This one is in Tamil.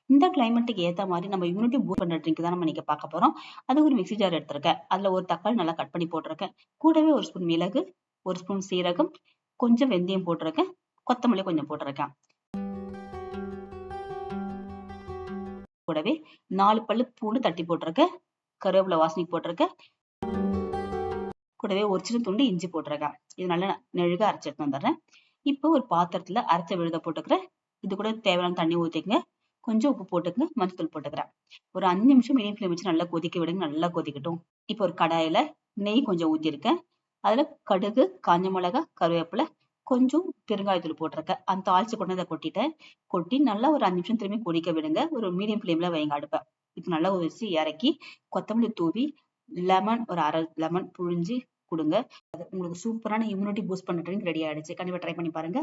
இந்த கிளைமேட்டுக்கு ஏத்த மாதிரி நம்ம இம்யூனிட்டி பூஸ்ட் பண்ற ட்ரிங்க் தான் நம்ம இன்னைக்கு பார்க்க போறோம். அது ஒரு மிக்ஸி ஜார் எடுத்திருக்கேன். அதுல ஒரு தக்காளி நல்லா கட் பண்ணி போட்டிருக்கேன். கூடவே ஒரு ஸ்பூன் மிளகு, ஒரு ஸ்பூன் சீரகம், கொஞ்சம் வெந்தயம் போட்டிருக்கேன். கொத்தமல்லி கொஞ்சம் போட்டிருக்கேன். கூடவே 4 பல்லு பூண்டு தட்டி போட்டிருக்கேன். கருவேப்பிலை வாசனைக்கு போட்டிருக்கேன். கூடவே ஒரு சின்ன துண்டு இஞ்சி போட்டிருக்கேன். இது நல்லா நெழுக அரைச்சு எடுத்து வந்துடுறேன். இப்போ ஒரு பாத்திரத்துல அரைச்ச விழுத போட்டுக்கிறேன். இது கூட தேவையான தண்ணி ஊத்திக்கங்க. கொஞ்சம் உப்பு போட்டுக்கங்க, மஞ்சத்தூள் போட்டுக்கிறேன். ஒரு 5 நிமிஷம் மீடியம் ஃப்ளேம் வச்சு நல்லா கொதிக்க விடுங்க. நல்லா கொதிக்கட்டும். இப்போ ஒரு கடாயில நெய் கொஞ்சம் ஊத்திருக்கேன். அதுல கடுகு, காஞ்ச மிளகாய், கருவேப்பிலை, கொஞ்சம் பெருங்காயத்தூள் போட்டிருக்கேன். அந்த தாளிச்சு கொண்டு அதை கொட்டிட்டேன். கொட்டி நல்லா ஒரு 5 நிமிஷம் திரும்பி கொதிக்க விடுங்க. ஒரு மீடியம் ஃப்ளேம்ல வைங்க அடுப்பை. இப்போ நல்லா வச்சு இறக்கி கொத்தமல்லி தூவி லெமன் ஒரு 1/2 லெமன் புழிஞ்சு கொடுங்க. உங்களுக்கு சூப்பரான இம்யூனிட்டி பூஸ்ட் பண்ண ட்ரிங்க் ரெடி ஆயிடுச்சு. கண்டிப்பா ட்ரை பண்ணி பாருங்க.